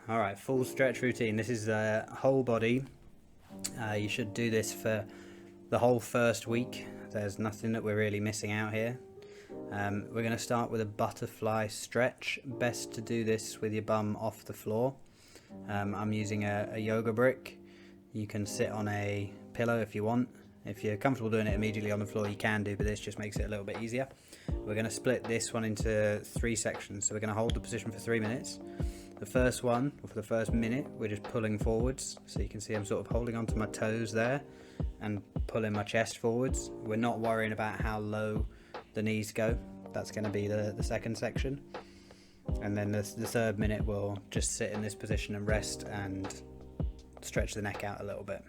Alright, full stretch routine. This is whole body. You should do this for the whole first week. There's nothing that we're really missing out here. We're going to start with a butterfly stretch. Best to do this with your bum off the floor. I'm using a yoga brick. You can sit on a pillow if you want. If you're comfortable doing it immediately on the floor, you can do, but this just makes it a little bit easier. We're going to split this one into 3 sections. So we're going to hold the position for 3 minutes. The first one, or for the first minute, we're just pulling forwards. So you can see I'm sort of holding onto my toes there and pulling my chest forwards. We're not worrying about how low the knees go. That's going to be the second section. And then the third minute, we'll just sit in this position and rest and stretch the neck out a little bit.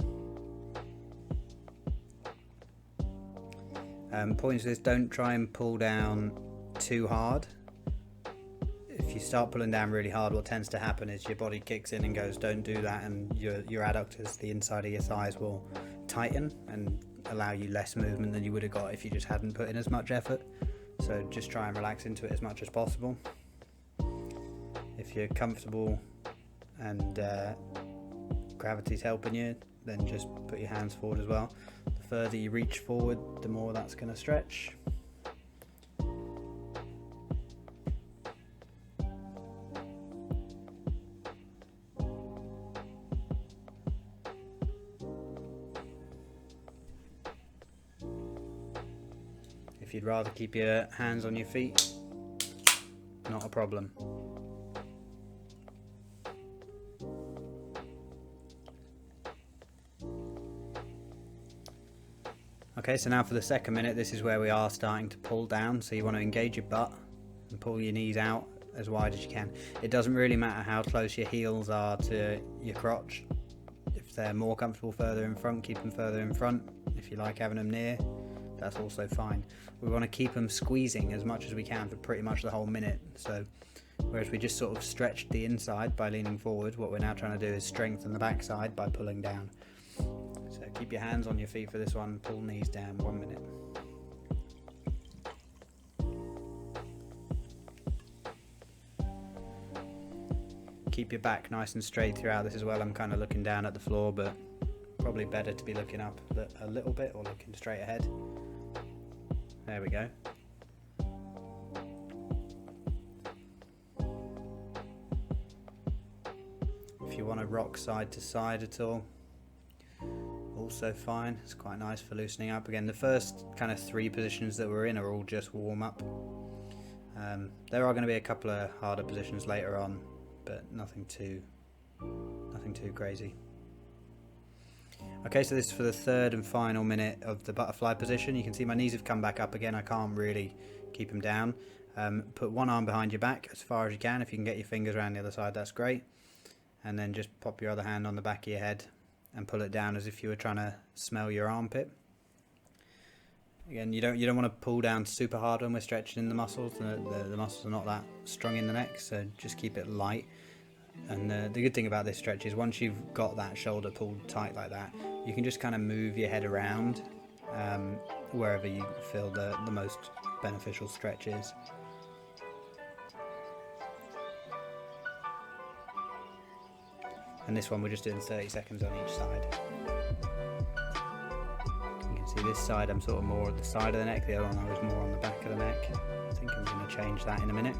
Points to this, don't try and pull down too hard. If you start pulling down really hard, what tends to happen is your body kicks in and goes, don't do that, and your adductors, the inside of your thighs, will tighten and allow you less movement than you would have got if you just hadn't put in as much effort. So just try and relax into it as much as possible. If you're comfortable and gravity's helping you, then just put your hands forward as well. The further you reach forward, the more that's going to stretch. If you'd rather keep your hands on your feet, not a problem. Okay, so now for the second minute, this is where we are starting to pull down. So you want to engage your butt and pull your knees out as wide as you can. It doesn't really matter how close your heels are to your crotch. If they're more comfortable further in front, keep them further in front. If you like having them near, that's also fine. We want to keep them squeezing as much as we can for pretty much the whole minute. So whereas we just sort of stretched the inside by leaning forward, what we're now trying to do is strengthen the backside by pulling down. So keep your hands on your feet for this one, pull knees down, 1 minute. Keep your back nice and straight throughout this as well. I'm kind of looking down at the floor, but probably better to be looking up a little bit or looking straight ahead. There we go. If you want to rock side to side at all, also fine. It's quite nice for loosening up. Again, the first kind of 3 positions that we're in are all just warm up. There are going to be a couple of harder positions later on, but nothing too crazy. Okay, so this is for the third and final minute of the butterfly position. You can see my knees have come back up again. I can't really keep them down. Put one arm behind your back as far as you can. If you can get your fingers around the other side, that's great. And then just pop your other hand on the back of your head and pull it down as if you were trying to smell your armpit. Again, you don't want to pull down super hard when we're stretching in the muscles. The muscles are not that strong in the neck, so just keep it light. And the good thing about this stretch is once you've got that shoulder pulled tight like that, you can just kind of move your head around wherever you feel the most beneficial stretch is. And this one we're just doing 30 seconds on each side. You can see this side I'm sort of more at the side of the neck, the other one I was more on the back of the neck. I think I'm going to change that in a minute.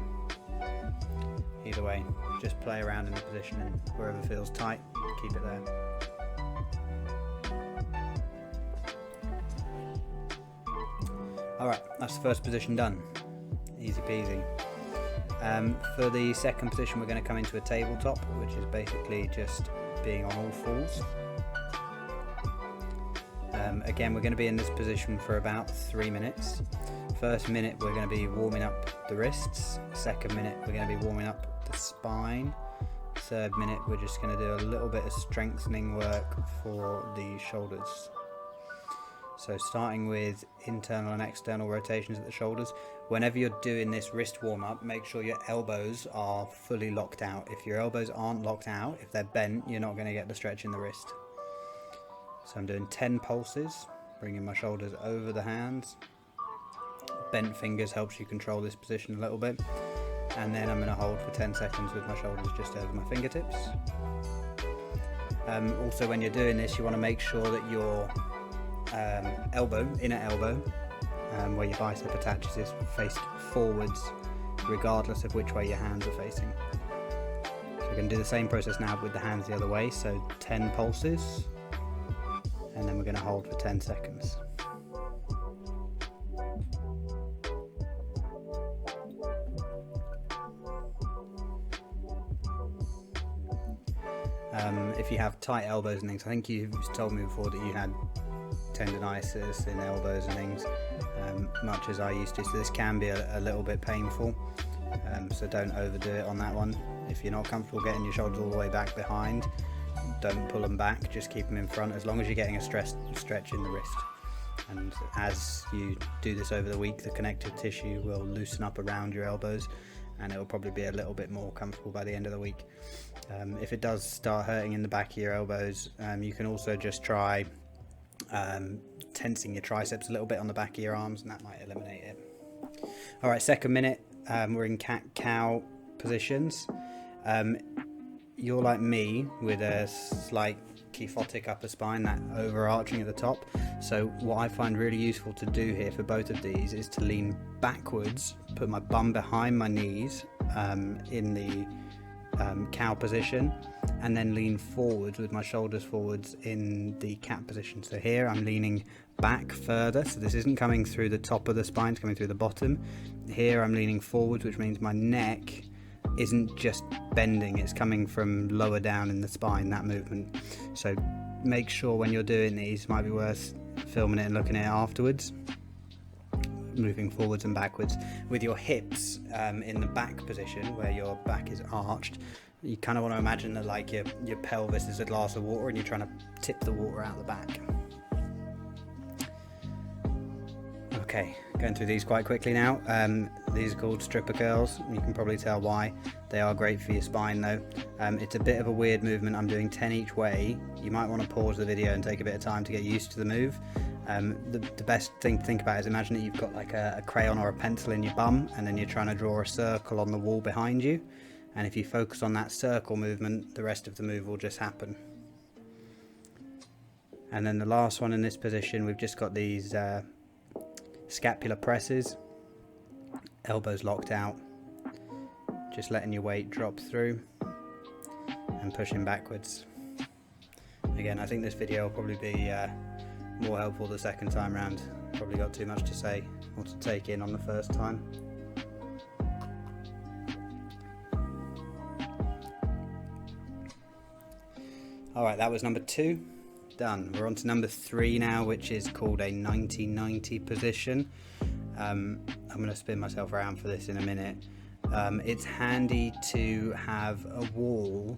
Either way, just play around in the position and wherever feels tight, keep it there. Alright, that's the first position done. Easy peasy. For the second position, we're going to come into a tabletop, which is basically just being on all fours. Again, we're going to be in this position for about 3 minutes. First minute, we're going to be warming up the wrists. Second minute, we're going to be warming up the spine. Third minute, we're just going to do a little bit of strengthening work for the shoulders. So starting with internal and external rotations at the shoulders. Whenever you're doing this wrist warm-up, make sure your elbows are fully locked out. If your elbows aren't locked out, if they're bent, you're not going to get the stretch in the wrist. So I'm doing 10 pulses, bringing my shoulders over the hands. Bent fingers helps you control this position a little bit. and then I'm going to hold for 10 seconds with my shoulders just over my fingertips. Also, when you're doing this, you want to make sure that your inner elbow, where your bicep attaches, is faced forwards, regardless of which way your hands are facing. So we're going to do the same process now with the hands the other way, so 10 pulses, and then we're going to hold for 10 seconds. If you have tight elbows and things, I think you've told me before that you had tendonitis in elbows and things, much as I used to, so this can be a little bit painful, so don't overdo it on that one. If you're not comfortable getting your shoulders all the way back behind, don't pull them back, just keep them in front, as long as you're getting a stretch in the wrist. And as you do this over the week, the connective tissue will loosen up around your elbows, and it will probably be a little bit more comfortable by the end of the week. If it does start hurting in the back of your elbows, you can also just try tensing your triceps a little bit on the back of your arms, and that might eliminate it. Alright, second minute, we're in cat-cow positions. You're like me with a slight kyphotic upper spine, that overarching at the top. So what I find really useful to do here for both of these is to lean backwards, put my bum behind my knees in the cow position, and then lean forwards with my shoulders forwards in the cat position. So here I'm leaning back further, so this isn't coming through the top of the spine, it's coming through the bottom. Here I'm leaning forwards, which means my neck isn't just bending, it's coming from lower down in the spine, that movement. So make sure when you're doing these, might be worth filming it and looking at it afterwards, moving forwards and backwards with your hips in the back position where your back is arched. You kind of want to imagine that like your pelvis is a glass of water and you're trying to tip the water out the back. Okay, going through these quite quickly now. These are called stripper curls. You can probably tell why. They are great for your spine though. It's a bit of a weird movement. I'm doing 10 each way. You might want to pause the video and take a bit of time to get used to the move. The best thing to think about is imagine that you've got like a crayon or a pencil in your bum, and then you're trying to draw a circle on the wall behind you. And if you focus on that circle movement, the rest of the move will just happen. And then the last one in this position, we've just got these scapular presses, elbows locked out, just letting your weight drop through and pushing backwards. Again, I think this video will probably be more helpful the second time round. Probably got too much to say or to take in on the first time. Alright, that was number 2. Done. We're on to number 3 now, which is called a 90-90 position. I'm going to spin myself around for this in a minute. It's handy to have a wall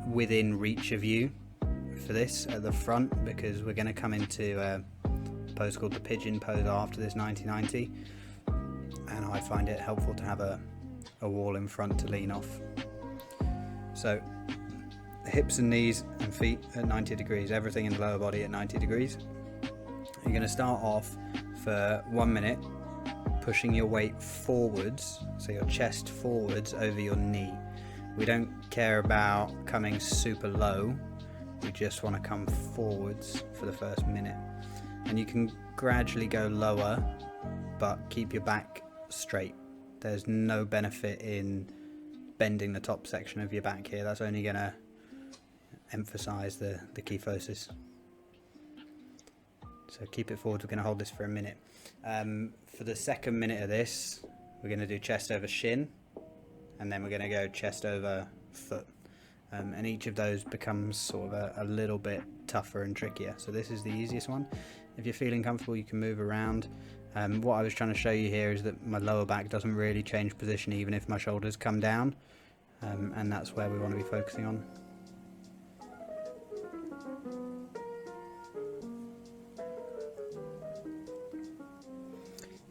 within reach of you for this at the front, because we're going to come into a pose called the pigeon pose after this 90-90, and I find it helpful to have a wall in front to lean off. So hips and knees and feet at 90 degrees, everything in the lower body at 90 degrees. You're going to start off for 1 minute pushing your weight forwards, so your chest forwards over your knee. We don't care about coming super low, we just want to come forwards for the first minute. And you can gradually go lower, but keep your back straight. There's no benefit in bending the top section of your back here, that's only going to emphasize the kyphosis. So keep it forward. We're going to hold this for a minute. For the second minute of this, we're going to do chest over shin, and then we're going to go chest over foot, and each of those becomes sort of a little bit tougher and trickier. So this is the easiest one. If you're feeling comfortable, you can move around. What I was trying to show you here is that my lower back doesn't really change position even if my shoulders come down, and that's where we want to be focusing on.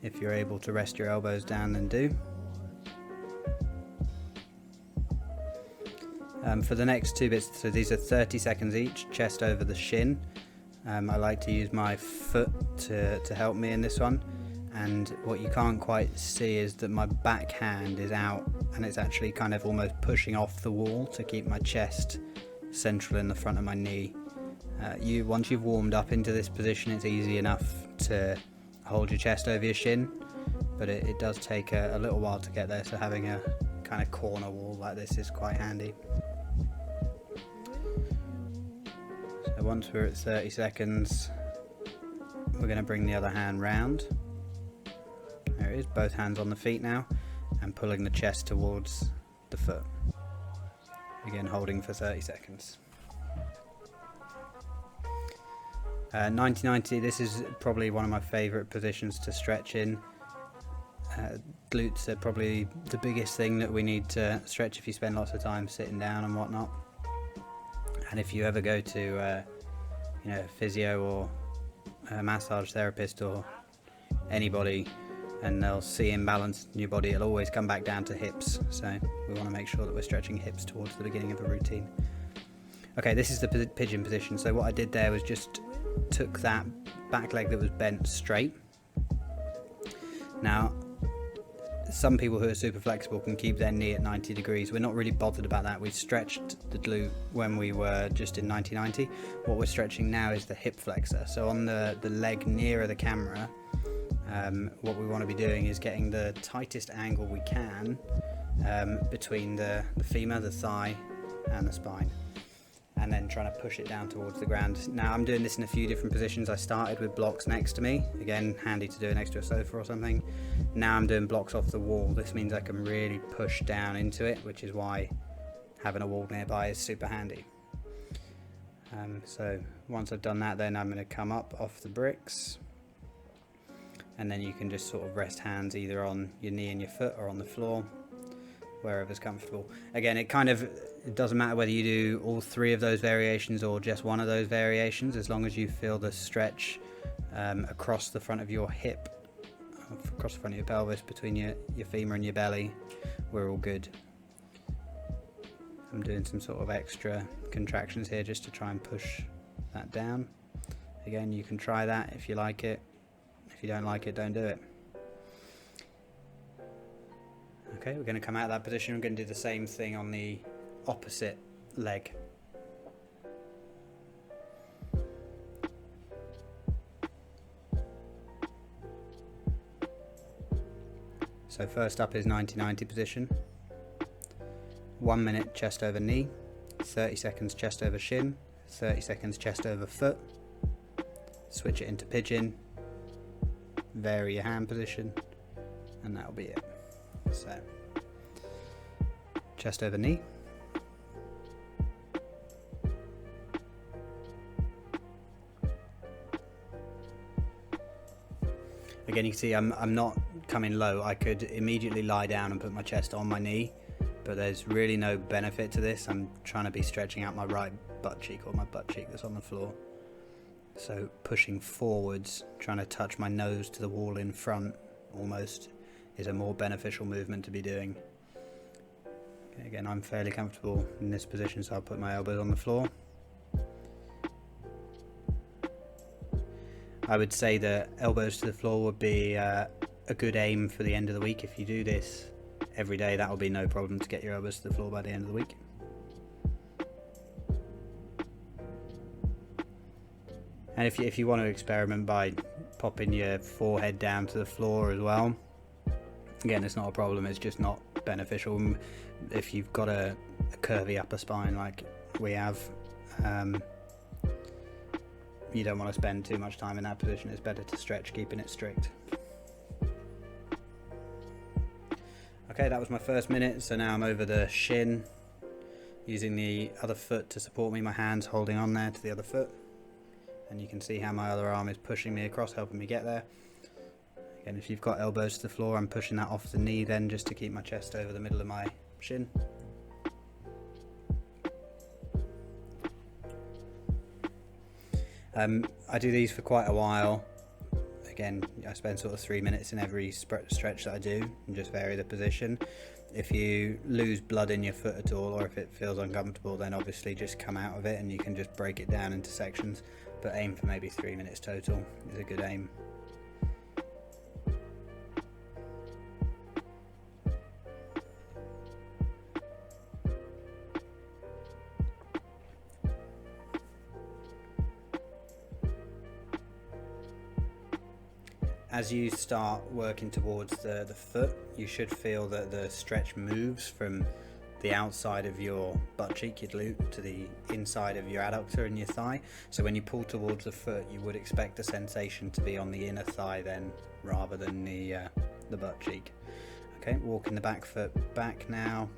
If you're able to rest your elbows down, then do. For the next 2 bits, so these are 30 seconds each, chest over the shin. I like to use my foot to help me in this one. and what you can't quite see is that my back hand is out and it's actually kind of almost pushing off the wall to keep my chest central in the front of my knee. Once you've warmed up into this position, it's easy enough to hold your chest over your shin, but it does take a little while to get there, so having a kind of corner wall like this is quite handy. So once we're at 30 seconds, we're going to bring the other hand round. There it is, both hands on the feet now, and pulling the chest towards the foot. Again, holding for 30 seconds. 90-90, this is probably one of my favourite positions to stretch in. Glutes are probably the biggest thing that we need to stretch if you spend lots of time sitting down and whatnot. And if you ever go to a physio or a massage therapist or anybody and they'll see imbalance in your body, it'll always come back down to hips, so we want to make sure that we're stretching hips towards the beginning of a routine. Okay, this is the pigeon position. So what I did there was just took that back leg that was bent straight. Now, some people who are super flexible can keep their knee at 90 degrees. We're not really bothered about that. We stretched the glute when we were just in 90-90. What we're stretching now is the hip flexor. So on the leg nearer the camera, what we want to be doing is getting the tightest angle we can between the femur, the thigh and the spine, and then trying to push it down towards the ground. Now I'm doing this in a few different positions. I started with blocks next to me, again handy to do it next to a sofa or something. Now I'm doing blocks off the wall. This means I can really push down into it, which is why having a wall nearby is super handy. So once I've done that, then I'm going to come up off the bricks, and then you can just sort of rest hands either on your knee and your foot or on the floor, wherever's comfortable. Again, it doesn't matter whether you do all three of those variations or just one of those variations, as long as you feel the stretch across the front of your hip, across the front of your pelvis, between your femur and your belly, we're all good. I'm doing some sort of extra contractions here just to try and push that down. Again, you can try that if you like it. If you don't like it, don't do it. Okay, we're going to come out of that position. We're going to do the same thing on the opposite leg. So first up is 90-90 position. 1 minute chest over knee, 30 seconds chest over shin, 30 seconds chest over foot. Switch it into pigeon, vary your hand position, and that'll be it. So, chest over knee. Again, you can see I'm not coming low. I could immediately lie down and put my chest on my knee, but there's really no benefit to this. I'm trying to be stretching out my right butt cheek, or my butt cheek that's on the floor. So pushing forwards, trying to touch my nose to the wall in front almost, is a more beneficial movement to be doing. Okay, again, I'm fairly comfortable in this position, so I'll put my elbows on the floor. I would say that elbows to the floor would be a good aim for the end of the week. If you do this every day, that will be no problem to get your elbows to the floor by the end of the week. And if you want to experiment by popping your forehead down to the floor as well, again, it's not a problem. It's just not beneficial if you've got a curvy upper spine like we have. You don't want to spend too much time in that position. It's better to stretch, keeping it strict. Okay, that was my first minute. So now I'm over the shin, using the other foot to support me, my hands holding on there to the other foot. And you can see how my other arm is pushing me across, helping me get there. Again, if you've got elbows to the floor, I'm pushing that off the knee then, just to keep my chest over the middle of my shin. I do these for quite a while. Again, I spend sort of 3 minutes in every stretch that I do and just vary the position. If you lose blood in your foot at all, or if it feels uncomfortable, then obviously just come out of it and you can just break it down into sections, but aim for maybe 3 minutes total is a good aim. as you start working towards the foot, you should feel that the stretch moves from the outside of your butt cheek, your glute, to the inside of your adductor and your thigh. So when you pull towards the foot, you would expect the sensation to be on the inner thigh then, rather than the butt cheek. Okay, walking the back foot back now,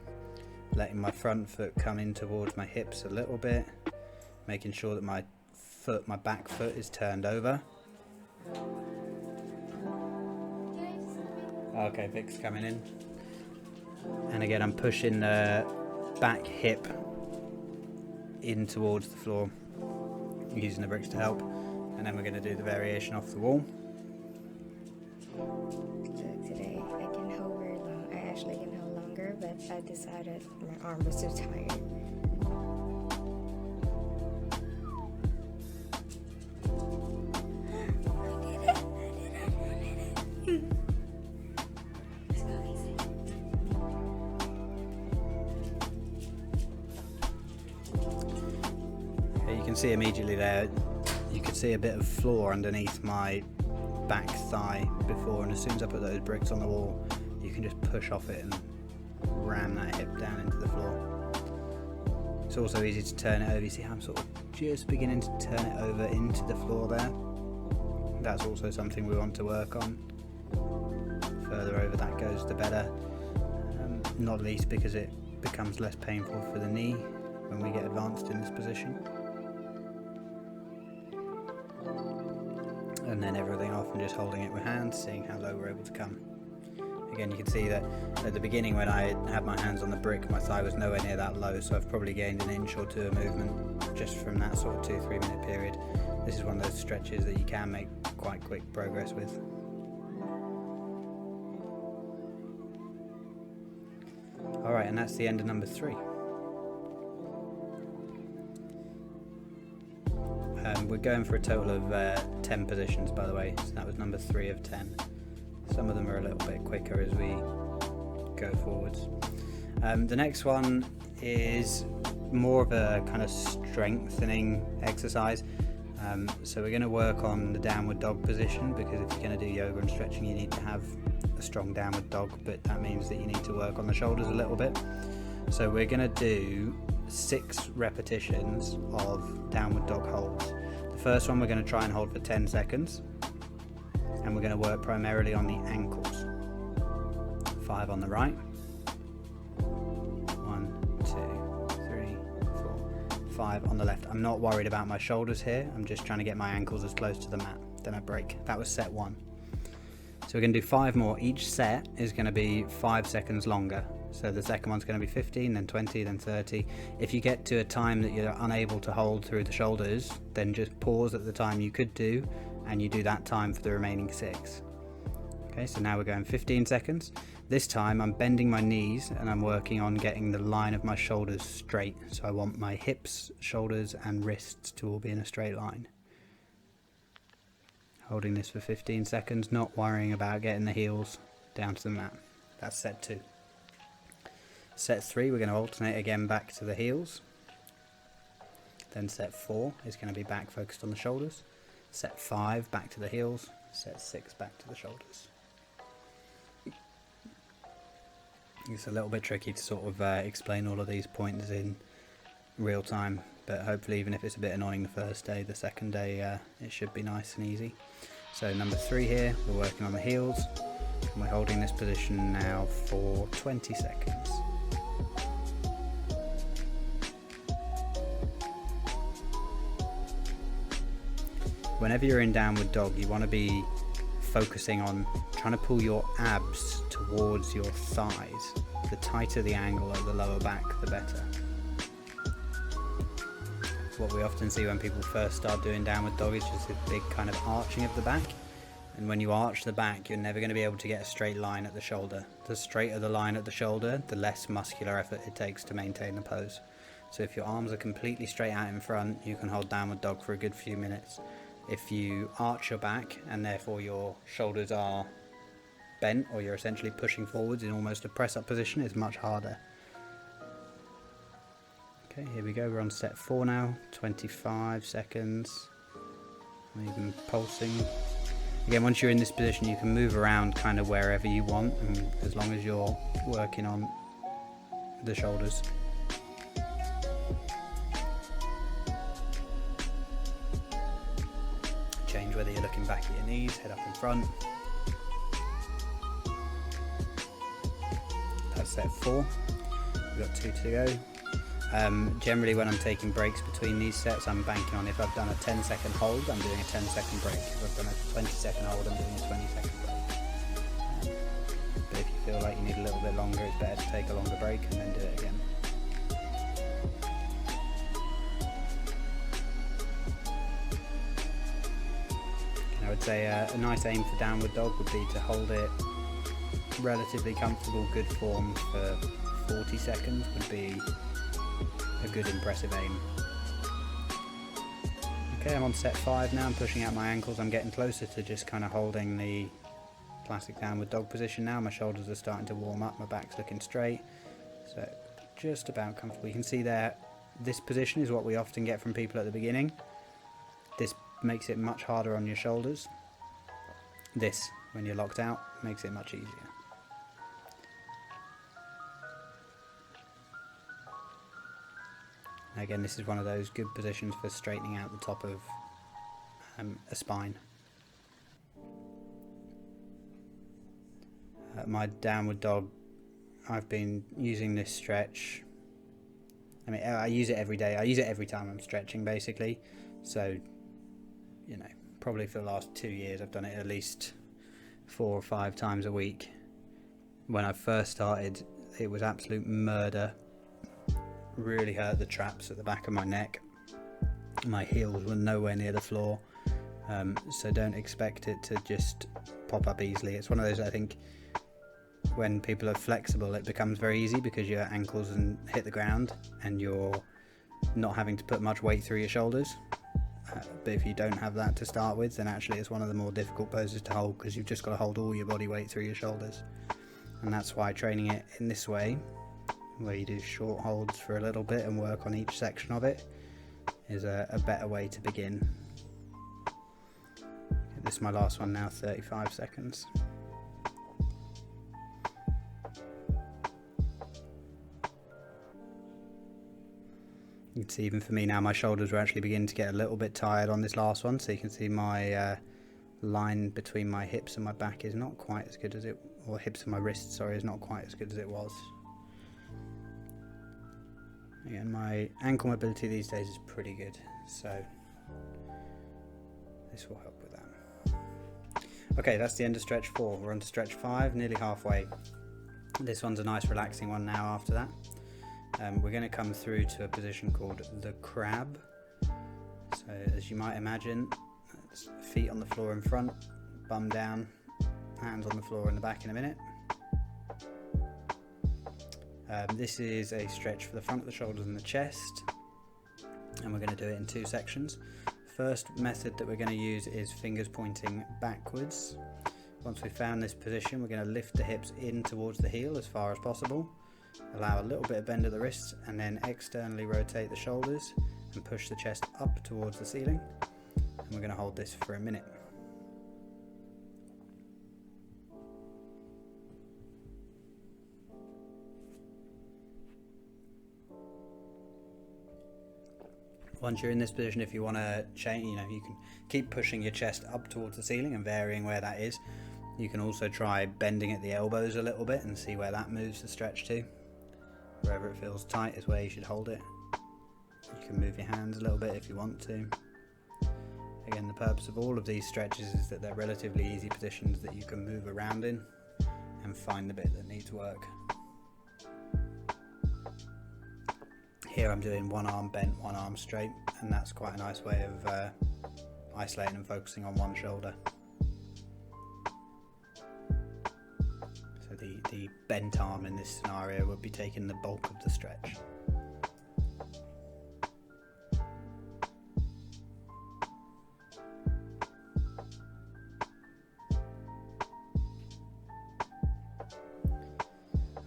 letting my front foot come in towards my hips a little bit, making sure that my back foot is turned over. Okay, Vic's coming in. And again, I'm pushing the back hip in towards the floor, using the bricks to help. And then we're going to do the variation off the wall. So today I can hold very long. I actually can hold longer, but I decided my arm was too tired. You can see immediately there, you can see a bit of floor underneath my back thigh before, and as soon as I put those bricks on the wall, you can just push off it and ram that hip down into the floor. It's also easy to turn it over. You see how I'm sort of just beginning to turn it over into the floor there? That's also something we want to work on. The further over that goes, the better. Not least because it becomes less painful for the knee when we get advanced in this position. And then everything off and just holding it with hands, seeing how low we're able to come. Again, you can see that at the beginning when I had my hands on the brick, my thigh was nowhere near that low, so I've probably gained an inch or two of movement just from that sort of 2-3 minute period. This is one of those stretches that you can make quite quick progress with. Alright, and that's the end of number 3. We're going for a total of 10 positions, by the way, so that was number 3 of 10. Some of them are a little bit quicker as we go forwards. The next one is more of a kind of strengthening exercise. So we're going to work on the downward dog position, because if you're going to do yoga and stretching, you need to have a strong downward dog, but that means that you need to work on the shoulders a little bit. So we're going to do 6 repetitions of downward dog holds. The first one we're going to try and hold for 10 seconds, and we're going to work primarily on the ankles. 5 on the right. 1, 2, 3, 4, 5 on the left. I'm not worried about my shoulders here. I'm just trying to get my ankles as close to the mat. Then I break. That was set 1. So we're going to do 5 more. Each set is going to be 5 seconds longer. So the second one's going to be 15, then 20, then 30. If you get to a time that you're unable to hold through the shoulders, then just pause at the time you could do, and you do that time for the remaining 6. Okay, so now we're going 15 seconds. This time I'm bending my knees and I'm working on getting the line of my shoulders straight. So I want my hips, shoulders and wrists to all be in a straight line. Holding this for 15 seconds, not worrying about getting the heels down to the mat. That's set 2. Set 3, we're going to alternate again back to the heels. Then set 4 is going to be back focused on the shoulders. Set 5, back to the heels. Set 6, back to the shoulders. It's a little bit tricky to sort of explain all of these pointers in real time, but hopefully even if it's a bit annoying the first day, the second day it should be nice and easy. So number 3 here, we're working on the heels, and we're holding this position now for 20 seconds. Whenever you're in downward dog, you want to be focusing on trying to pull your abs towards your thighs. The tighter the angle at the lower back, the better. What we often see when people first start doing downward dog is just a big kind of arching of the back. And when you arch the back, you're never going to be able to get a straighter line at the shoulder. The straighter the line at the shoulder, the less muscular effort it takes to maintain the pose. So if your arms are completely straight out in front, you can hold downward dog for a good few minutes. If you arch your back and therefore your shoulders are bent, or you're essentially pushing forwards in almost a press-up position, it's much harder. Okay, here we go, we're on set 4 now, 25 seconds, even pulsing. Again, once you're in this position, you can move around kind of wherever you want, and as long as you're working on the shoulders. Change whether you're looking back at your knees, head up in front. That's set 4. We've got 2 to go. Generally when I'm taking breaks between these sets, I'm banking on if I've done a 10-second hold, I'm doing a 10-second break. If I've done a 20-second hold, I'm doing a 20-second break. But if you feel like you need a little bit longer, it's better to take a longer break and then do it again. I would say a nice aim for downward dog would be to hold it relatively comfortable, good form for 40 seconds would be a good impressive aim. Okay, I'm on set 5 now. I'm pushing out my ankles. I'm getting closer to just kind of holding the classic downward dog position now. My shoulders are starting to warm up, my back's looking straight, so just about comfortable. You can see there, this position is what we often get from people at the beginning. This makes it much harder on your shoulders. This, when you're locked out, makes it much easier. Again, this is one of those good positions for straightening out the top of a spine. My downward dog, I've been using this stretch. I mean, I use it every day. I use it every time I'm stretching, basically. So, you know, probably for the last 2 years, I've done it at least 4 or 5 times a week. When I first started, it was absolute murder. Really hurt the traps at the back of my neck. My heels were nowhere near the floor, so don't expect it to just pop up easily. It's one of those, I think, when people are flexible, it becomes very easy because your ankles hit the ground and you're not having to put much weight through your shoulders. But if you don't have that to start with, then actually it's one of the more difficult poses to hold, because you've just got to hold all your body weight through your shoulders. And that's why training it in this way, where you do short holds for a little bit and work on each section of it, is a better way to begin. This is my last one now, 35 seconds. You can see even for me now, my shoulders are actually beginning to get a little bit tired on this last one, so you can see my line between my hips and my back is not quite as good as it, or hips and my wrists, sorry, is not quite as good as it was. Again, my ankle mobility these days is pretty good, so this will help with that. Okay, that's the end of stretch 4. We're on to stretch 5, nearly halfway. This one's a nice relaxing one now after that. We're going to come through to a position called the crab. So as you might imagine, feet on the floor in front, bum down, hands on the floor in the back in a minute. This is a stretch for the front of the shoulders and the chest, and we're going to do it in 2 sections. First method that we're going to use is fingers pointing backwards. Once we've found this position, we're going to lift the hips in towards the heel as far as possible, allow a little bit of bend at the wrists, and then externally rotate the shoulders and push the chest up towards the ceiling. And we're going to hold this for a minute. Once you're in this position, if you want to change, you can keep pushing your chest up towards the ceiling and varying where that is. You can also try bending at the elbows a little bit and see where that moves the stretch to. Wherever it feels tight is where you should hold it. You can move your hands a little bit if you want to. Again, the purpose of all of these stretches is that they're relatively easy positions that you can move around in and find the bit that needs work. Here I'm doing one arm bent, one arm straight, and that's quite a nice way of isolating and focusing on one shoulder. So the bent arm in this scenario would be taking the bulk of the stretch.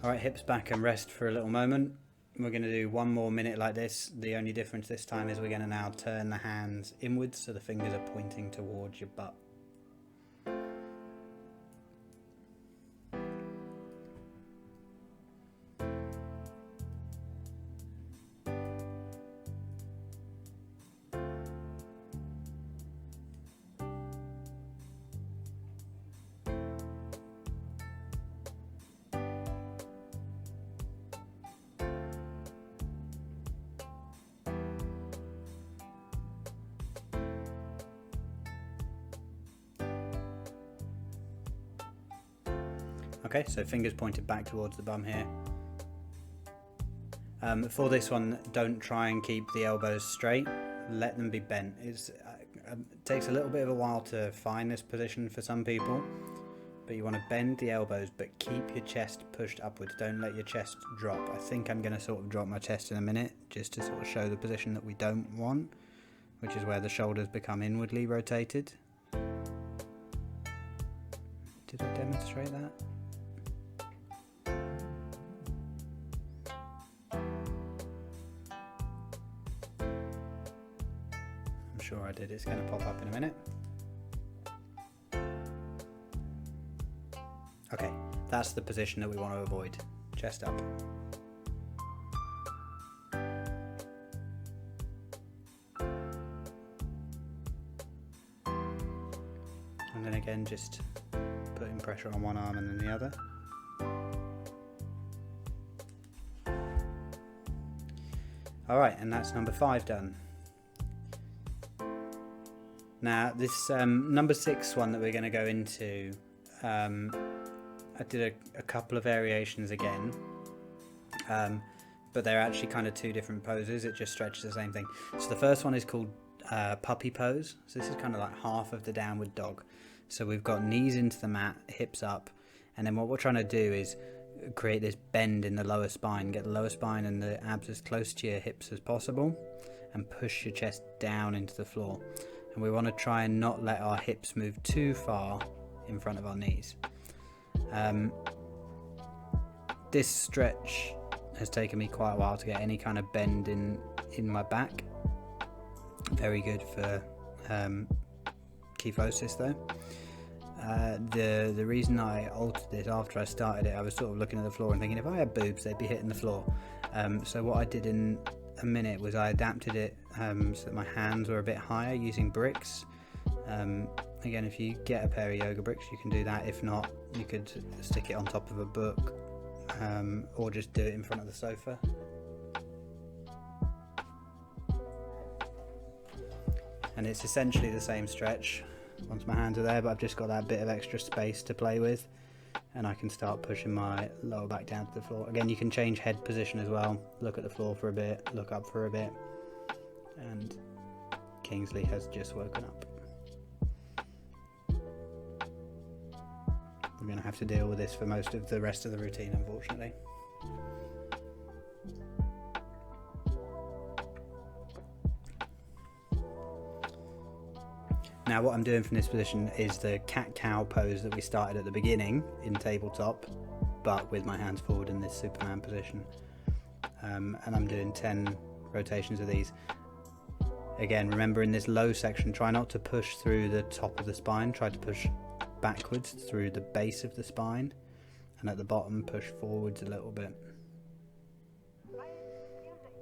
Alright, hips back and rest for a little moment. We're going to do 1 more minute like this. The only difference this time is we're going to now turn the hands inwards so the fingers are pointing towards your butt. Okay, so fingers pointed back towards the bum here. For this one, don't try and keep the elbows straight, let them be bent. It takes a little bit of a while to find this position for some people, but you want to bend the elbows but keep your chest pushed upwards. Don't let your chest drop. I think I'm going to sort of drop my chest in a minute just to sort of show the position that we don't want, which is where the shoulders become inwardly rotated. Did I demonstrate that? I'm sure I did. It's going to pop up in a minute. Okay, that's the position that we want to avoid. Chest up. And then again, just putting pressure on one arm and then the other. Alright, and that's number 5 done. Now this number 6 one that we're going to go into, I did a couple of variations again, but they're actually kind of 2 different poses. It just stretches the same thing. So the first one is called puppy pose. So this is kind of like half of the downward dog. So we've got knees into the mat, hips up, and then what we're trying to do is create this bend in the lower spine. Get the lower spine and the abs as close to your hips as possible, and push your chest down into the floor. And we want to try and not let our hips move too far in front of our knees. This stretch has taken me quite a while to get any kind of bend in my back. Very good for kyphosis though. The reason I altered this after I started it, I was sort of looking at the floor and thinking if I had boobs they'd be hitting the floor. So what I did in a minute was I adapted it so that my hands were a bit higher using bricks. Again, if you get a pair of yoga bricks you can do that. If not, you could stick it on top of a book, or just do it in front of the sofa. And it's essentially the same stretch once my hands are there, but I've just got that bit of extra space to play with, and I can start pushing my lower back down to the floor. Again, you can change head position as well. Look at the floor for a bit, look up for a bit, and Kingsley has just woken up. We're going to have to deal with this for most of the rest of the routine, unfortunately. Now what I'm doing from this position is the cat-cow pose that we started at the beginning in tabletop, but with my hands forward in this Superman position. And I'm doing 10 rotations of these. Again, remember in this low section, try not to push through the top of the spine, try to push backwards through the base of the spine, and at the bottom push forwards a little bit.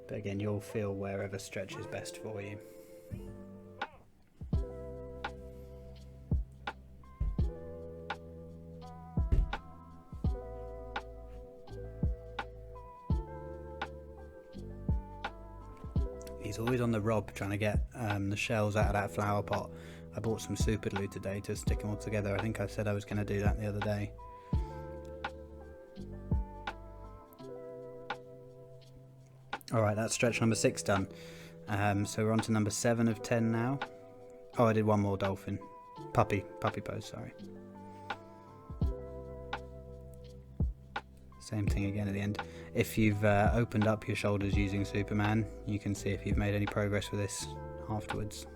But again, you'll feel wherever stretch is best for you. He's always on the rob trying to get the shells out of that flower pot. I bought some super glue today to stick them all together. I think I said I was going to do that the other day. Alright, that's stretch number 6 done. So we're on to number 7 of 10 now. Oh, I did one more dolphin. Puppy pose, sorry. Same thing again at the end. If you've opened up your shoulders using Superman, you can see if you've made any progress with this afterwards.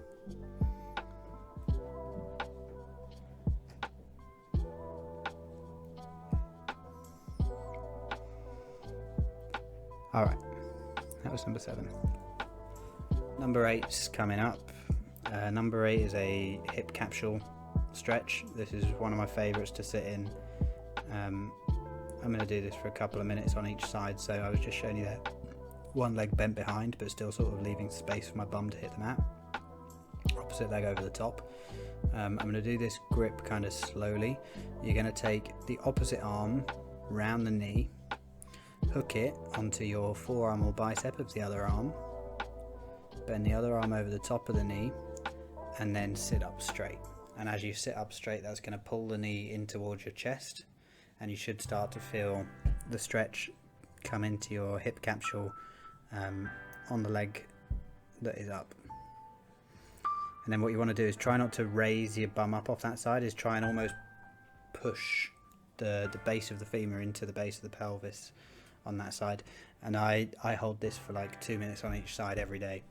Alright, that was number 7. Number 8's coming up. Number 8 is a hip capsule stretch. This is one of my favourites to sit in. I'm going to do this for a couple of minutes on each side, so I was just showing you that one leg bent behind but still sort of leaving space for my bum to hit the mat. Opposite leg over the top. I'm going to do this grip kind of slowly. You're going to take the opposite arm round the knee, hook it onto your forearm or bicep of the other arm, bend the other arm over the top of the knee, and then sit up straight. And as you sit up straight, that's going to pull the knee in towards your chest, and you should start to feel the stretch come into your hip capsule on the leg that is up. And then what you want to do is try not to raise your bum up off that side, is try and almost push the base of the femur into the base of the pelvis on that side. And I hold this for like 2 minutes on each side every day.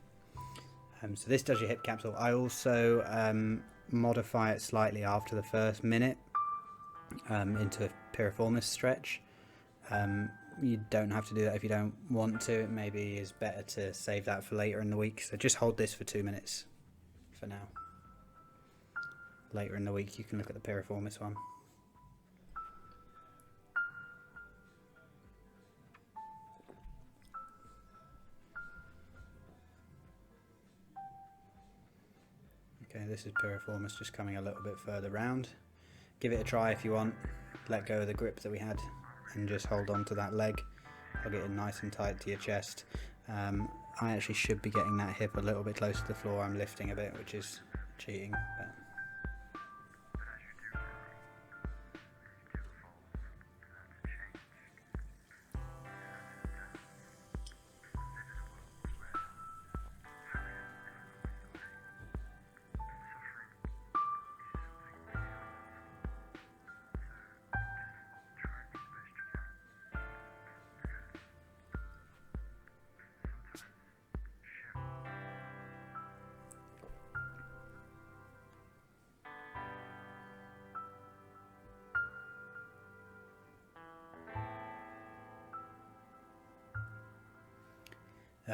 So this does your hip capsule. I also modify it slightly after the first minute into a piriformis stretch. You don't have to do that if you don't want to. It maybe is better to save that for later in the week. So just hold this for 2 minutes for now. Later in the week you can look at the piriformis one. Okay, this is piriformis just coming a little bit further round. Give it a try if you want. Let go of the grip that we had and just hold on to that leg. I'll get it nice and tight to your chest. I actually should be getting that hip a little bit closer to the floor. I'm lifting a bit, which is cheating. But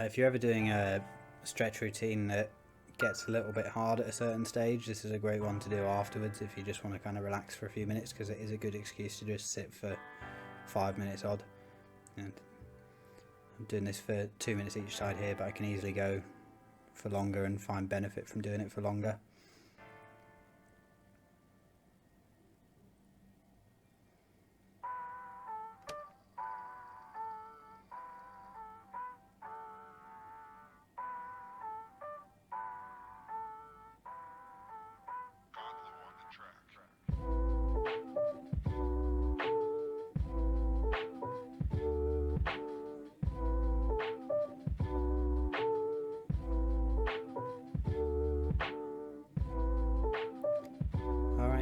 if you're ever doing a stretch routine that gets a little bit hard at a certain stage, this is a great one to do afterwards if you just want to kind of relax for a few minutes, because it is a good excuse to just sit for 5 minutes odd. And I'm doing this for 2 minutes each side here, but I can easily go for longer and find benefit from doing it for longer.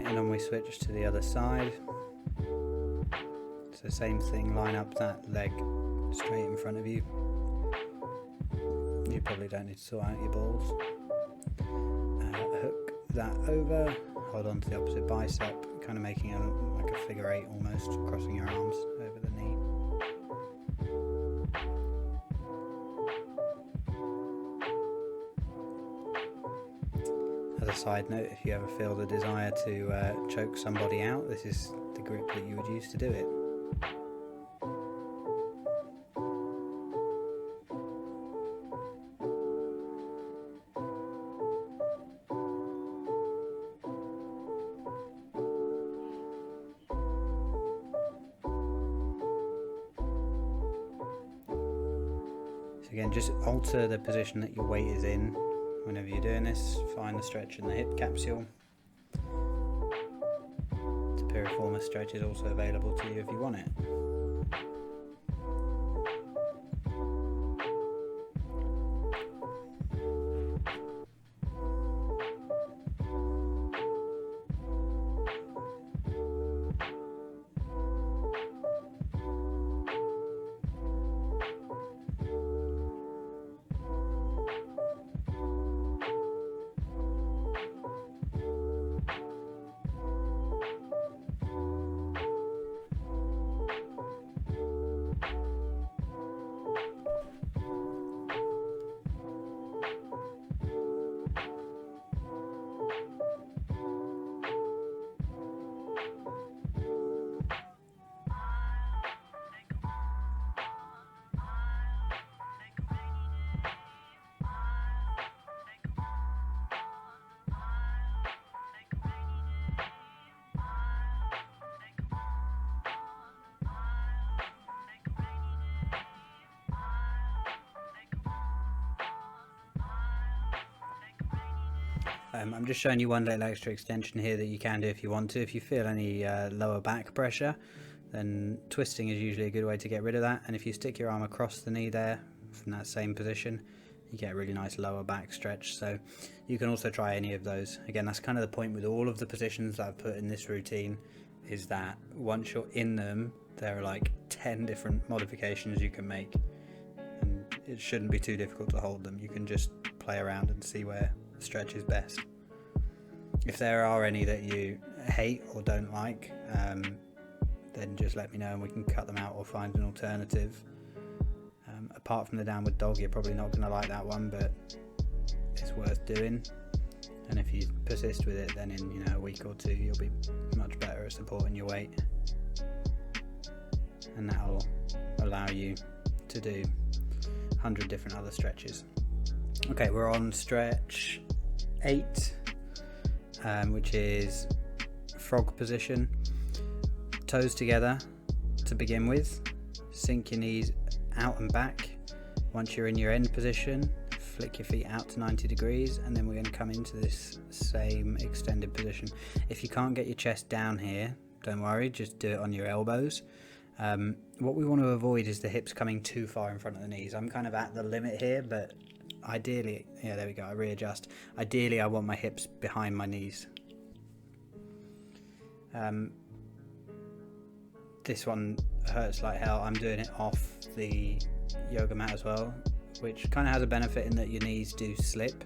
And then we switch to the other side. So same thing, line up that leg straight in front of you. You probably don't need to sort out your balls. Hook that over, hold on to the opposite bicep, kind of making like a figure eight almost, crossing your arms over the knee. As a side note, if you ever feel the desire to choke somebody out, this is the grip that you would use to do it. So again, just alter the position that your weight is in. Whenever you're doing this, find the stretch in the hip capsule. The piriformis stretch is also available to you if you want it. I'm just showing you one little extra extension here that you can do if you want to. If you feel any lower back pressure, then twisting is usually a good way to get rid of that. And if you stick your arm across the knee there from that same position, you get a really nice lower back stretch. So you can also try any of those. Again, that's kind of the point with all of the positions that I've put in this routine, is that once you're in them, there are like 10 different modifications you can make, and it shouldn't be too difficult to hold them. You can just play around and see where the stretch is best. If there are any that you hate or don't like, then just let me know and we can cut them out or find an alternative. Apart from the downward dog, you're probably not going to like that one, but it's worth doing. And if you persist with it, then in a week or two you'll be much better at supporting your weight, and that'll allow you to do 100 different other stretches. Okay, we're on stretch 8, which is frog position. Toes together to begin with. Sink your knees out and back. Once you're in your end position, flick your feet out to 90 degrees, and then we're going to come into this same extended position. If you can't get your chest down here, don't worry, just do it on your elbows. What we want to avoid is the hips coming too far in front of the knees. I'm kind of at the limit here, but ideally, yeah, there we go, I readjust. Ideally, I want my hips behind my knees. This one hurts like hell. I'm doing it off the yoga mat as well, which kind of has a benefit in that your knees do slip,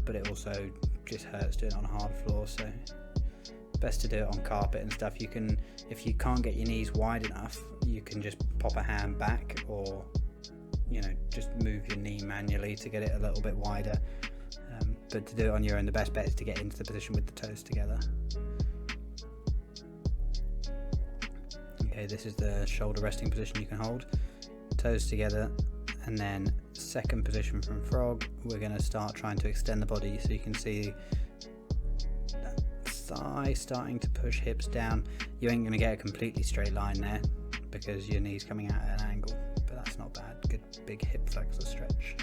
but it also just hurts doing it on a hard floor, so best to do it on carpet and stuff. You can, if you can't get your knees wide enough, you can just pop a hand back, or just move your knee manually to get it a little bit wider, but to do it on your own, the best bet is to get into the position with the toes together. Okay, this is the shoulder resting position you can hold. Toes together, and then second position from frog, we're going to start trying to extend the body, so you can see that thigh starting to push hips down. You ain't going to get a completely straight line there because your knee's coming out at an angle, but that's not bad. Good big hip flexor stretch.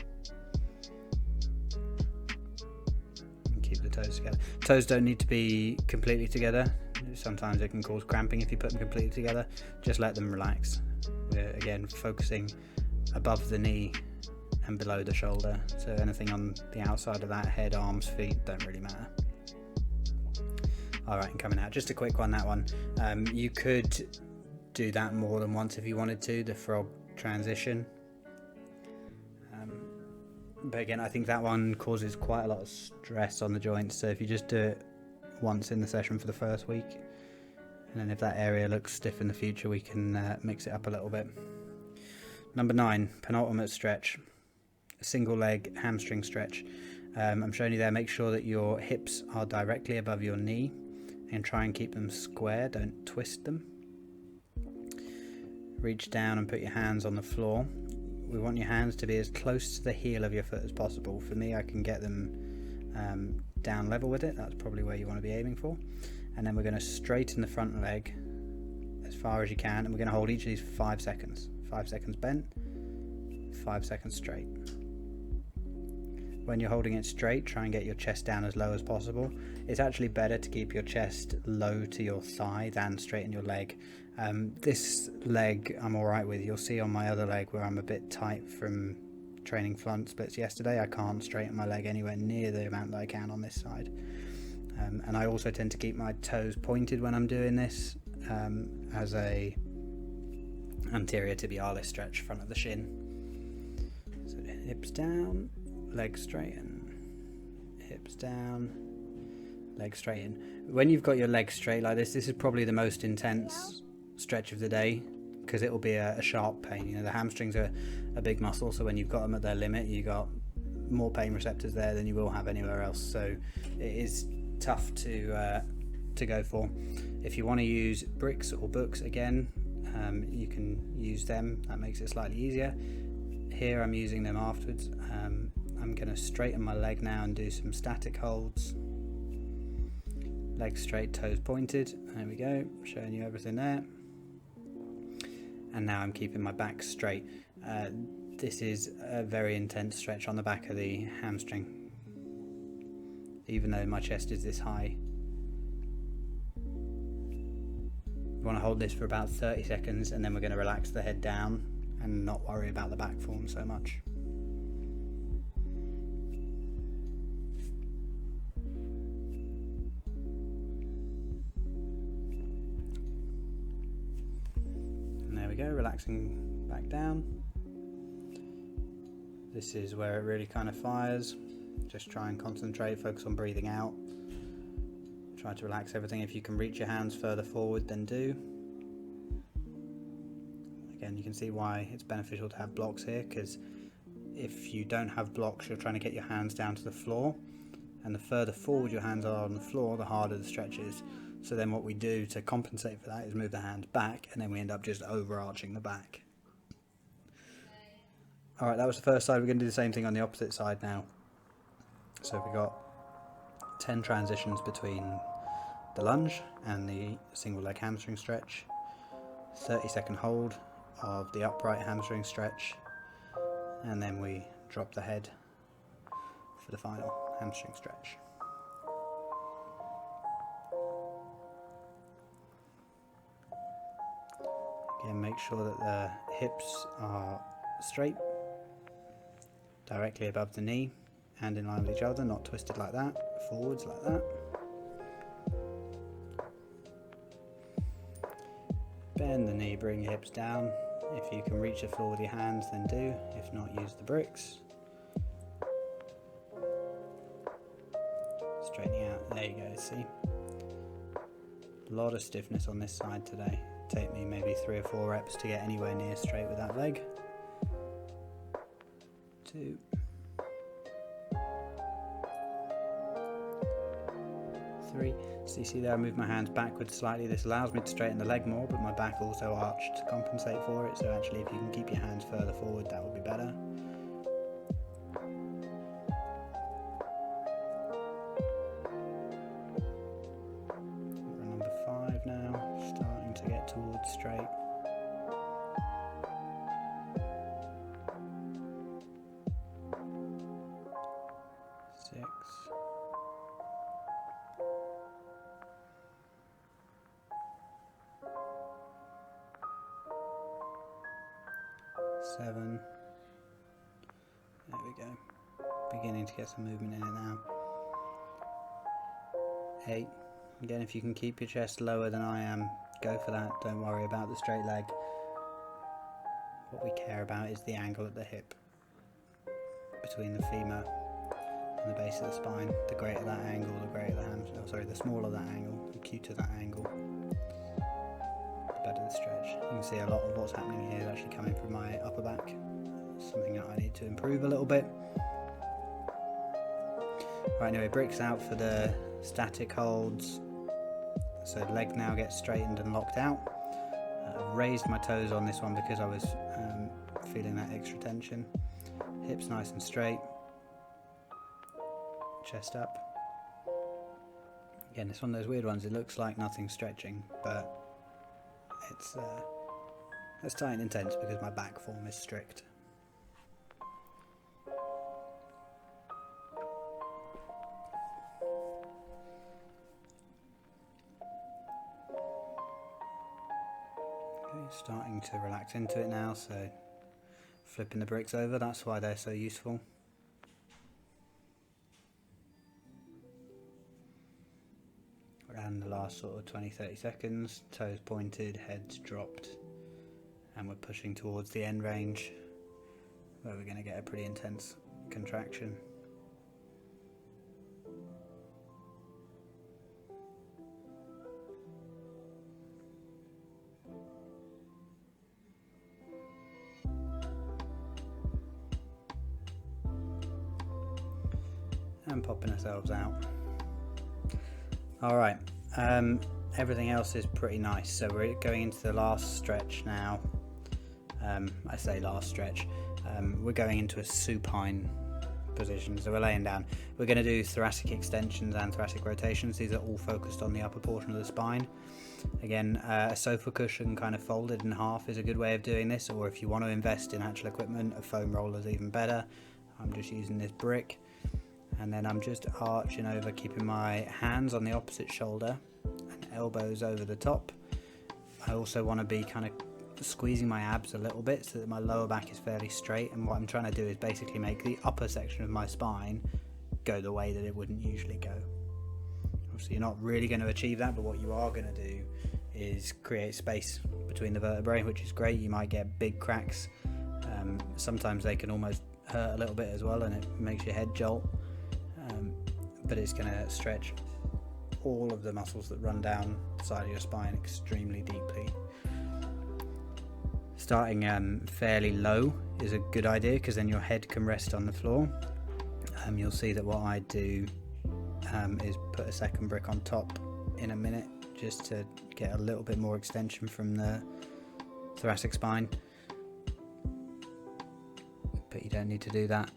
And keep the toes together. Toes don't need to be completely together. Sometimes it can cause cramping if you put them completely together. Just let them relax. We're again focusing above the knee and below the shoulder, so anything on the outside of that, head, arms, feet, don't really matter. Alright, and coming out, just a quick one, that one. You could do that more than once if you wanted to, the frog transition. But again, I think that one causes quite a lot of stress on the joints, so if you just do it once in the session for the first week, and then if that area looks stiff in the future, we can mix it up a little bit. Number 9, penultimate stretch, a single leg hamstring stretch. I'm showing you there, make sure that your hips are directly above your knee and try and keep them square, don't twist them. Reach down and put your hands on the floor. We want your hands to be as close to the heel of your foot as possible. For me, I can get them down level with it. That's probably where you want to be aiming for. And then we're going to straighten the front leg as far as you can, and we're going to hold each of these for 5 seconds. 5 seconds bent, 5 seconds straight. When you're holding it straight, try and get your chest down as low as possible. It's actually better to keep your chest low to your thigh than straighten your leg. This leg I'm alright with. You'll see on my other leg where I'm a bit tight from training front splits yesterday, I can't straighten my leg anywhere near the amount that I can on this side. And I also tend to keep my toes pointed when I'm doing this, as a anterior tibialis stretch, front of the shin. So hips down, legs straighten, hips down, legs straighten. When you've got your legs straight like this is probably the most intense stretch of the day, because it will be a sharp pain. The hamstrings are a big muscle, so when you've got them at their limit, you've got more pain receptors there than you will have anywhere else, so it is tough to go for. If you want to use bricks or books, again, you can use them. That makes it slightly easier. Here I'm using them afterwards. I'm going to straighten my leg now and do some static holds. Legs straight, toes pointed. There we go, showing you everything there. And now I'm keeping my back straight. This is a very intense stretch on the back of the hamstring, even though my chest is this high. We want to hold this for about 30 seconds and then we're going to relax the head down and not worry about the back form so much. And there we go, relaxing back down. This is where it really kind of fires. Just try and concentrate, focus on breathing out. Try to relax everything. If you can reach your hands further forward, then do. Again, you can see why it's beneficial to have blocks here, because if you don't have blocks, you're trying to get your hands down to the floor, and the further forward your hands are on the floor, the harder the stretch is. So then what we do to compensate for that is move the hands back, and then we end up just overarching the back. Alright, that was the first side. We're going to do the same thing on the opposite side now. So we've got 10 transitions between the lunge and the single leg hamstring stretch, 30-second hold of the upright hamstring stretch, and then we drop the head for the final hamstring stretch. Again, make sure that the hips are straight, directly above the knee and in line with each other, not twisted like that, forwards like that. Bend the knee, bring your hips down. If you can reach the floor with your hands, then do. If not, use the bricks. Straightening out, there you go, see? A lot of stiffness on this side today. Take me maybe 3 or 4 reps to get anywhere near straight with that leg. 2. 3. So you see there I move my hands backwards slightly. This allows me to straighten the leg more, but my back also arched to compensate for it. So actually if you can keep your hands further forward, that would be better. We're on number 5 now, starting to get towards straight. 6. 7. There we go. Beginning to get some movement in it now. 8. Again, if you can keep your chest lower than I am, go for that. Don't worry about the straight leg. What we care about is the angle at the hip between the femur and the base of the spine. The greater that angle, the greater the hamstring. Oh, sorry, the smaller that angle, the cuter that angle, the better the stretch. You can see a lot of what's happening here is actually coming from my upper back. Something that I need to improve a little bit. Right, anyway, bricks out for the static holds. So the leg now gets straightened and locked out. I've raised my toes on this one because I was feeling that extra tension. Hips nice and straight. Chest up. Again, it's one of those weird ones. It looks like nothing's stretching, but it's tight and intense because my back form is strict. Okay, starting to relax into it now, so flipping the bricks over, that's why they're so useful. Around the last sort of 20-30 seconds, toes pointed, heads dropped, and we're pushing towards the end range where we're going to get a pretty intense contraction. And popping ourselves out. Alright, everything else is pretty nice, so we're going into the last stretch now. I say last stretch, we're going into a supine position, so we're laying down. We're going to do thoracic extensions and thoracic rotations. These are all focused on the upper portion of the spine. Again, a sofa cushion kind of folded in half is a good way of doing this, or if you want to invest in actual equipment, a foam roller is even better. I'm just using this brick. And then I'm just arching over, keeping my hands on the opposite shoulder and elbows over the top. I also want to be kind of squeezing my abs a little bit so that my lower back is fairly straight, and what I'm trying to do is basically make the upper section of my spine go the way that it wouldn't usually go. Obviously you're not really going to achieve that, but what you are going to do is create space between the vertebrae, which is great. You might get big cracks. Sometimes they can almost hurt a little bit as well, and it makes your head jolt, but it's going to stretch all of the muscles that run down the side of your spine extremely deeply. Starting fairly low is a good idea, because then your head can rest on the floor. You'll see that what I do is put a second brick on top in a minute, just to get a little bit more extension from the thoracic spine, but you don't need to do that.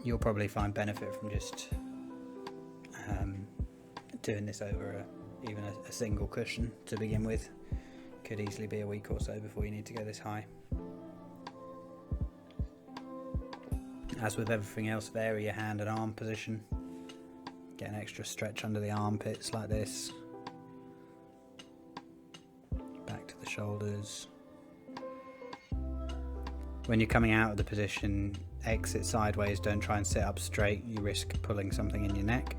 You'll probably find benefit from just doing this over even a single cushion to begin with. Could easily be a week or so before you need to go this high. As with everything else, vary your hand and arm position. Get an extra stretch under the armpits like this. Back to the shoulders. When you're coming out of the position, exit sideways. Don't try and sit up straight. You risk pulling something in your neck.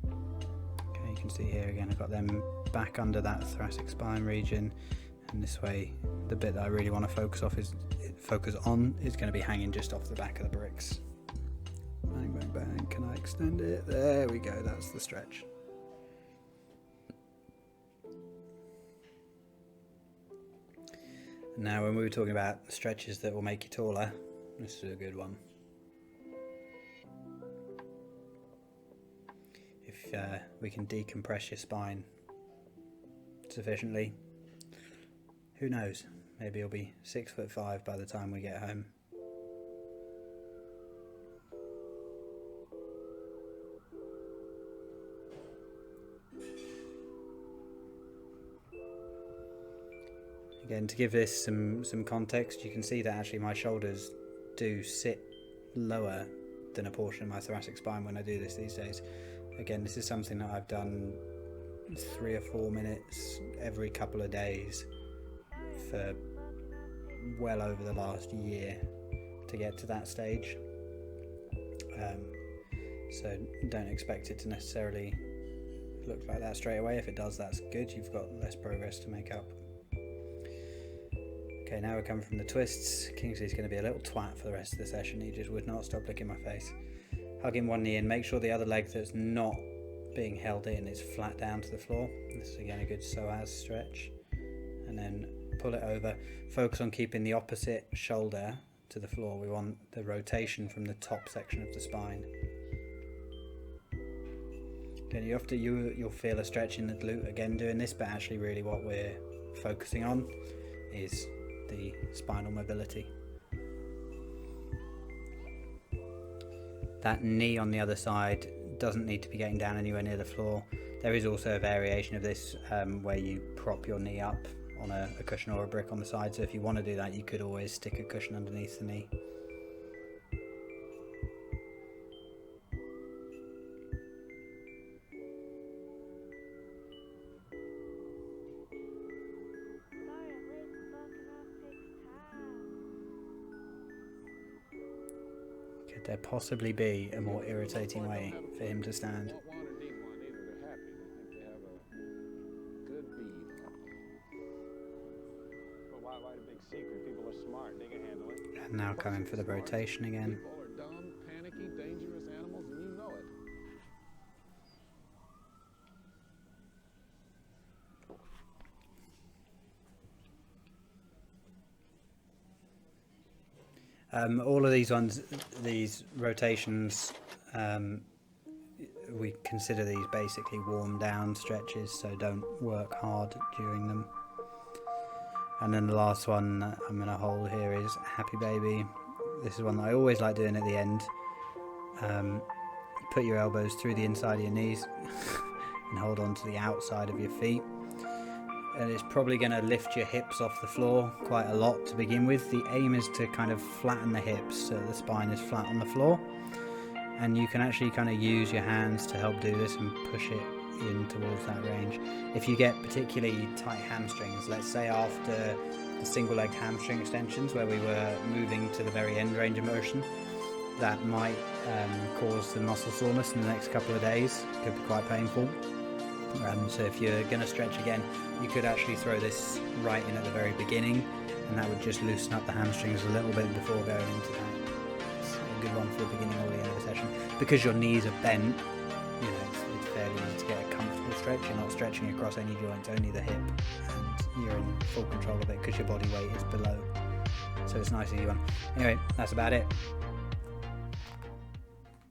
Okay, you can see here again, I've got them back under that thoracic spine region, and this way the bit that I really want to focus on is going to be hanging just off the back of the bricks. Bang, bang, bang. Can I extend it? There we go. That's the stretch. Now, when we were talking about stretches that will make you taller, this is a good one. If we can decompress your spine sufficiently, who knows? Maybe you'll be 6'5" by the time we get home. Again, to give this some context, you can see that actually my shoulders do sit lower than a portion of my thoracic spine when I do this these days. Again, this is something that I've done 3 or 4 minutes every couple of days for well over the last year to get to that stage. So don't expect it to necessarily look like that straight away. If it does, that's good. You've got less progress to make up. Okay, now we're coming from the twists. Kingsley's going to be a little twat for the rest of the session. He just would not stop licking my face. Hugging one knee in, make sure the other leg that's not being held in is flat down to the floor. This is again a good psoas stretch. And then pull it over. Focus on keeping the opposite shoulder to the floor. We want the rotation from the top section of the spine. Again, you'll feel a stretch in the glute again doing this, but actually really what we're focusing on is the spinal mobility. That knee on the other side doesn't need to be getting down anywhere near the floor. There is also a variation of this where you prop your knee up on a cushion or a brick on the side, so if you want to do that, you could always stick a cushion underneath the knee. Could there possibly be a more irritating way for him to stand? And now coming for the rotation again. People are dumb, panicky, dangerous animals, and you know it. All of these rotations, we consider these basically warm down stretches, so don't work hard during them. And then the last one I'm going to hold here is Happy Baby. This is one that I always like doing at the end. Put your elbows through the inside of your knees and hold on to the outside of your feet. And it's probably going to lift your hips off the floor quite a lot to begin with. The aim is to kind of flatten the hips so the spine is flat on the floor. And you can actually kind of use your hands to help do this and push it in towards that range. If you get particularly tight hamstrings, let's say after the single-legged hamstring extensions where we were moving to the very end range of motion, that might cause the muscle soreness in the next couple of days. It could be quite painful. So if you're going to stretch again, you could actually throw this right in at the very beginning, and that would just loosen up the hamstrings a little bit before going into that. It's a good one for the beginning or the end of the session. Because your knees are bent, you know, it's fairly easy to get a comfortable stretch. You're not stretching across any joints, only the hip, and you're in full control of it because your body weight is below. So it's a nice easy one. Anyway, that's about it.